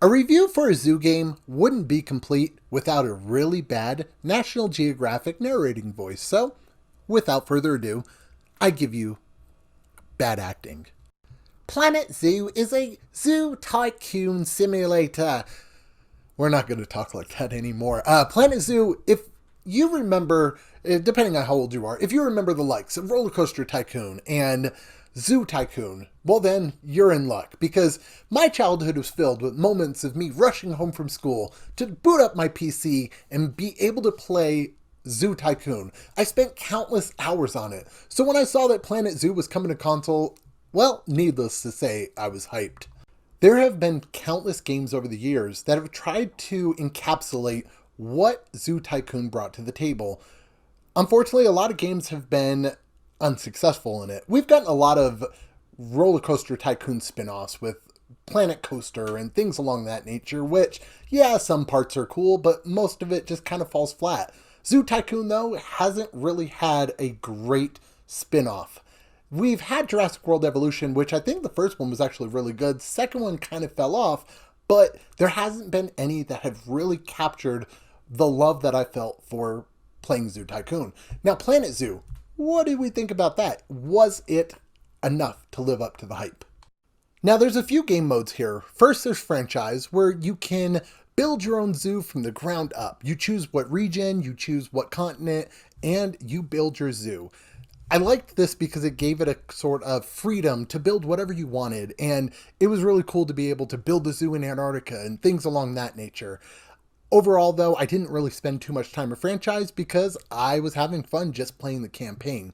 A review for a zoo game wouldn't be complete without a really bad National Geographic narrating voice, so without further ado, I give you bad acting. Planet Zoo is a zoo tycoon simulator. We're not going to talk like that anymore. Planet Zoo, if you remember, depending on how old you are, if you remember the likes of Roller Coaster Tycoon and Zoo Tycoon, well then, you're in luck, because my childhood was filled with moments of me rushing home from school to boot up my PC and be able to play Zoo Tycoon. I spent countless hours on it, so when I saw that Planet Zoo was coming to console, well, needless to say, I was hyped. There have been countless games over the years that have tried to encapsulate what Zoo Tycoon brought to the table. Unfortunately, a lot of games have been unsuccessful in it. We've gotten a lot of Roller Coaster Tycoon spin-offs with Planet Coaster and things along that nature, which, yeah, some parts are cool, but most of it just kind of falls flat. Zoo Tycoon, though, hasn't really had a great spin-off. We've had Jurassic World Evolution, which I think the first one was actually really good. Second one kind of fell off, but there hasn't been any that have really captured the love that I felt for playing Zoo Tycoon. Now, Planet Zoo, what did we think about that? Was it enough to live up to the hype? Now, there's a few game modes here. First, there's Franchise, where you can build your own zoo from the ground up. You choose what region, you choose what continent, and you build your zoo. I liked this because it gave it a sort of freedom to build whatever you wanted, and it was really cool to be able to build a zoo in Antarctica and things along that nature. Overall, though, I didn't really spend too much time with Franchise because I was having fun just playing the campaign.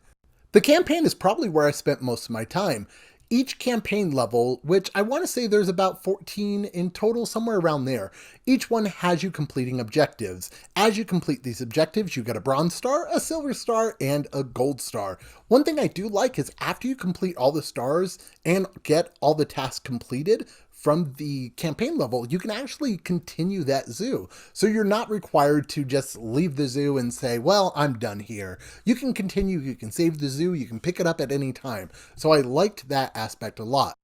The campaign is probably where I spent most of my time. Each campaign level, which I want to say there's about 14 in total, somewhere around there, each one has you completing objectives. As you complete these objectives, you get a bronze star, a silver star, and a gold star. One thing I do like is after you complete all the stars and get all the tasks completed from the campaign level, you can actually continue that zoo. So you're not required to just leave the zoo and say, well, I'm done here. You can continue, you can save the zoo, you can pick it up at any time. So I liked that aspect a lot.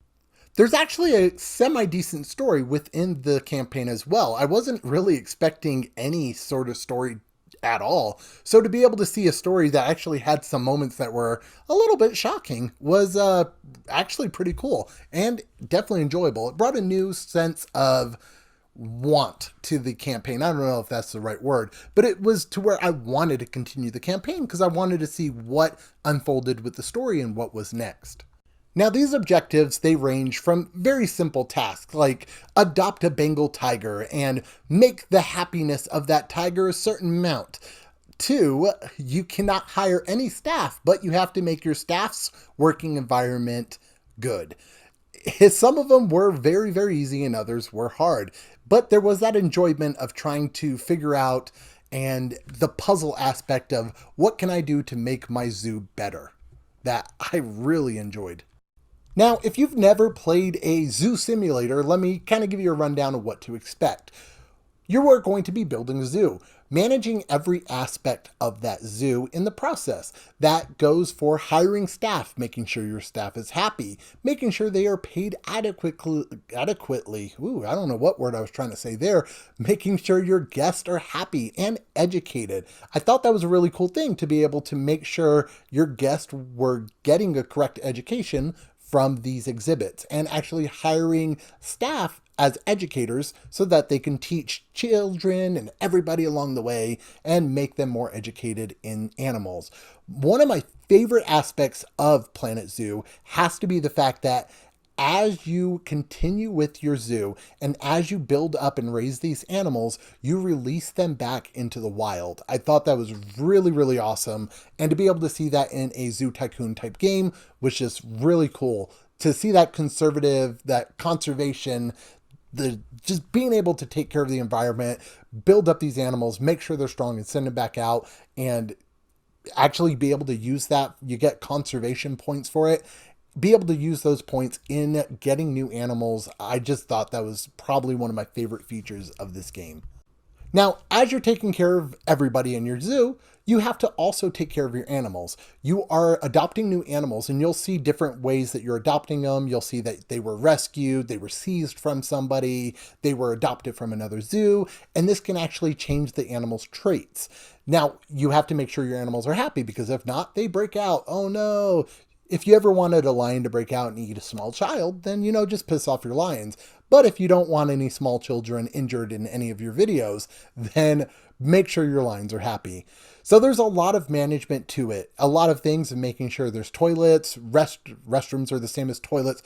There's actually a semi-decent story within the campaign as well. I wasn't really expecting any sort of story at all. So to be able to see a story that actually had some moments that were a little bit shocking was actually pretty cool and definitely enjoyable. It brought a new sense of want to the campaign. I don't know if that's the right word, but it was to where I wanted to continue the campaign because I wanted to see what unfolded with the story and what was next. Now, these objectives, they range from very simple tasks like adopt a Bengal tiger and make the happiness of that tiger a certain amount, to you cannot hire any staff, but you have to make your staff's working environment good. Some of them were very, very easy and others were hard, but there was that enjoyment of trying to figure out and the puzzle aspect of what can I do to make my zoo better that I really enjoyed. Now, if you've never played a zoo simulator, let me kind of give you a rundown of what to expect. You are going to be building a zoo, managing every aspect of that zoo in the process. That goes for hiring staff, making sure your staff is happy, making sure they are paid adequately. Ooh, I don't know what word I was trying to say there. Making sure your guests are happy and educated. I thought that was a really cool thing to be able to make sure your guests were getting a correct education from these exhibits and actually hiring staff as educators so that they can teach children and everybody along the way and make them more educated in animals. One of my favorite aspects of Planet Zoo has to be the fact that as you continue with your zoo and as you build up and raise these animals, you release them back into the wild. I thought that was really, really awesome. And to be able to see that in a Zoo Tycoon type game was just really cool. To see that that conservation, the just being able to take care of the environment, build up these animals, make sure they're strong and send them back out and actually be able to use that. You get conservation points for it. Be able to use those points in getting new animals. I just thought that was probably one of my favorite features of this game. Now, as you're taking care of everybody in your zoo, you have to also take care of your animals. You are adopting new animals, and you'll see different ways that you're adopting them. You'll see that they were rescued, they were seized from somebody, they were adopted from another zoo, and this can actually change the animal's traits. Now, you have to make sure your animals are happy, because if not, they break out. Oh no. If you ever wanted a lion to break out and eat a small child, then, just piss off your lions. But if you don't want any small children injured in any of your videos, then make sure your lions are happy. So there's a lot of management to it, a lot of things, and making sure there's toilets, restrooms are the same as toilets,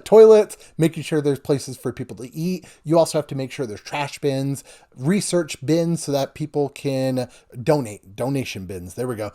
toilets, making sure there's places for people to eat. You also have to make sure there's trash bins, research bins so that people can donation bins, there we go,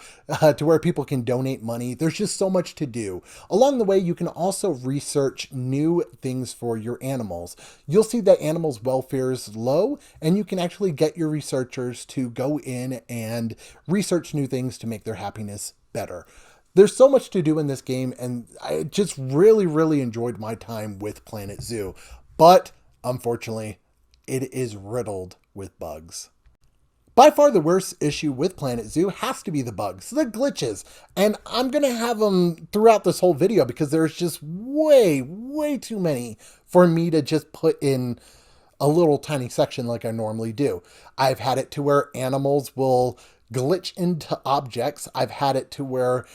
to where people can donate money. There's just so much to do. Along the way, you can also research new things for your animals. You'll see that animals' welfare is low, and you can actually get your researchers to go in and research new things to make their happiness better. There's so much to do in this game, and I just really, really enjoyed my time with Planet Zoo. But unfortunately, it is riddled with bugs. By far the worst issue with Planet Zoo has to be the bugs, the glitches. And I'm going to have them throughout this whole video because there's just way, way too many for me to just put in a little tiny section like I normally do. I've had it to where animals will glitch into objects. I've had it to where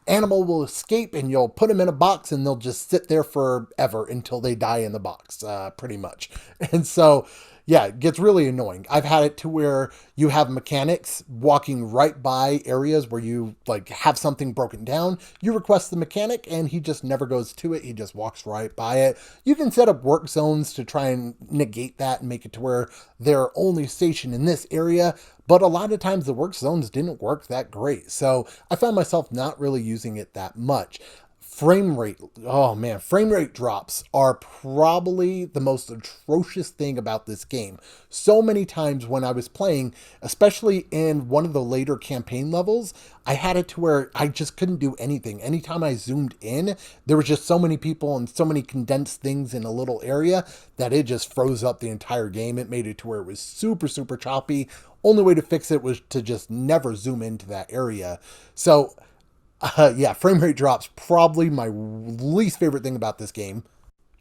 animal will escape and you'll put them in a box and they'll just sit there forever until they die in the box, pretty much. And so, yeah, it gets really annoying. I've had it to where you have mechanics walking right by areas where you have something broken down. You request the mechanic and he just never goes to it. He just walks right by it. You can set up work zones to try and negate that and make it to where they're only stationed in this area. But a lot of times the work zones didn't work that great. So I found myself not really using it that much. Frame rate, oh man, frame rate drops are probably the most atrocious thing about this game. So many times when I was playing, especially in one of the later campaign levels, I had it to where I just couldn't do anything. Anytime I zoomed in, there was just so many people and so many condensed things in a little area that it just froze up the entire game. It made it to where it was super, super choppy. Only way to fix it was to just never zoom into that area. So yeah, frame rate drops, probably my least favorite thing about this game.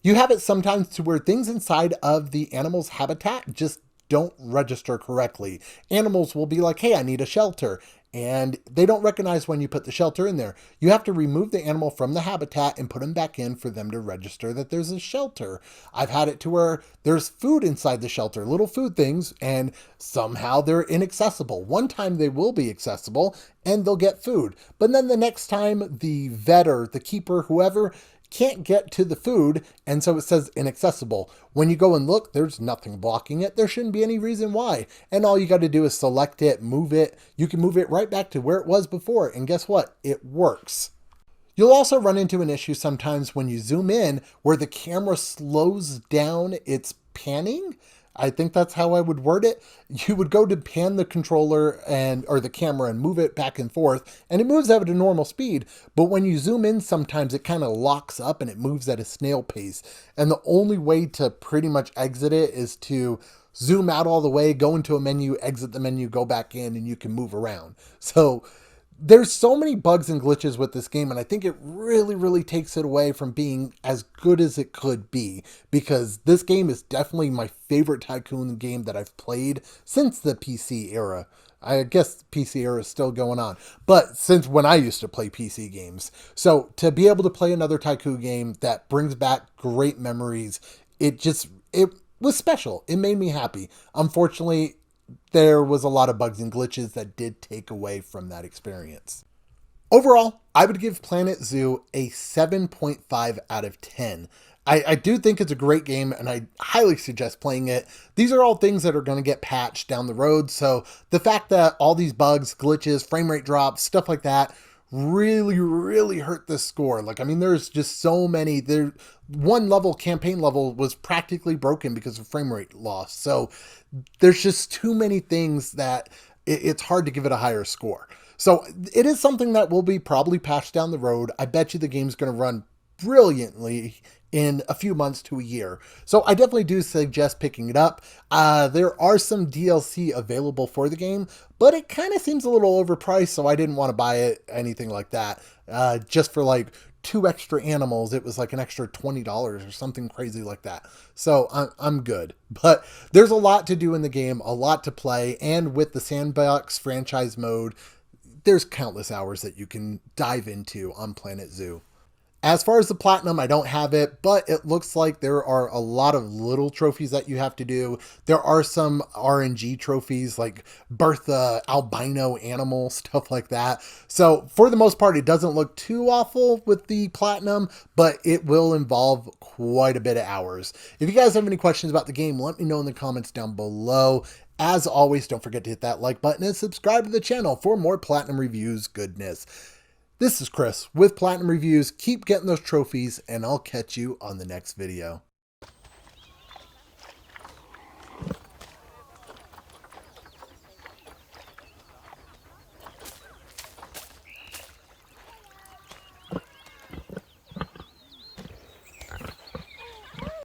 You have it sometimes to where things inside of the animal's habitat just don't register correctly. Animals will be like, hey, I need a shelter. And they don't recognize when you put the shelter in there. You have to remove the animal from the habitat and put them back in for them to register that there's a shelter. I've had it to where there's food inside the shelter, little food things, and somehow they're inaccessible. One time they will be accessible and they'll get food. But then the next time the vet or the keeper, whoever, can't get to the food, and so it says inaccessible. When you go and look, there's nothing blocking it. There shouldn't be any reason why. And all you got to do is select it, move it. You can move it right back to where it was before, and guess what? It works. You'll also run into an issue sometimes when you zoom in where the camera slows down its panning. I think that's how I would word it. You would go to pan the controller or the camera and move it back and forth, and it moves at a normal speed. But when you zoom in, sometimes it kind of locks up and it moves at a snail pace. And the only way to pretty much exit it is to zoom out all the way, go into a menu, exit the menu, go back in, and you can move around. So there's so many bugs and glitches with this game, and I think it really, really takes it away from being as good as it could be, because this game is definitely my favorite tycoon game that I've played since the PC era. I guess the PC era is still going on, but since when I used to play PC games. So to be able to play another tycoon game that brings back great memories, it was special. It made me happy. Unfortunately, there was a lot of bugs and glitches that did take away from that experience. Overall, I would give Planet Zoo a 7.5 out of 10. I do think it's a great game, and I highly suggest playing it. These are all things that are going to get patched down the road, so the fact that all these bugs, glitches, frame rate drops, stuff like that really, really hurt the score. There's just so many. One campaign level was practically broken because of frame rate loss. So there's just too many things that it's hard to give it a higher score. So it is something that will be probably patched down the road. I bet you the game's going to run brilliantly in a few months to a year. So I definitely do suggest picking it up. There are some DLC available for the game, but it kind of seems a little overpriced, so I didn't want to buy it, anything like that. Just for like 2 extra animals, it was like an extra $20 or something crazy like that. So I'm good. But there's a lot to do in the game, a lot to play, and with the Sandbox franchise mode, there's countless hours that you can dive into on Planet Zoo. As far as the platinum, I don't have it, but it looks like there are a lot of little trophies that you have to do. There are some RNG trophies like Bertha, albino animal, stuff like that. So for the most part, it doesn't look too awful with the platinum, but it will involve quite a bit of hours. If you guys have any questions about the game, let me know in the comments down below. As always, don't forget to hit that like button and subscribe to the channel for more Platinum Reviews goodness. This is Chris with Platinum Reviews. Keep getting those trophies, and I'll catch you on the next video.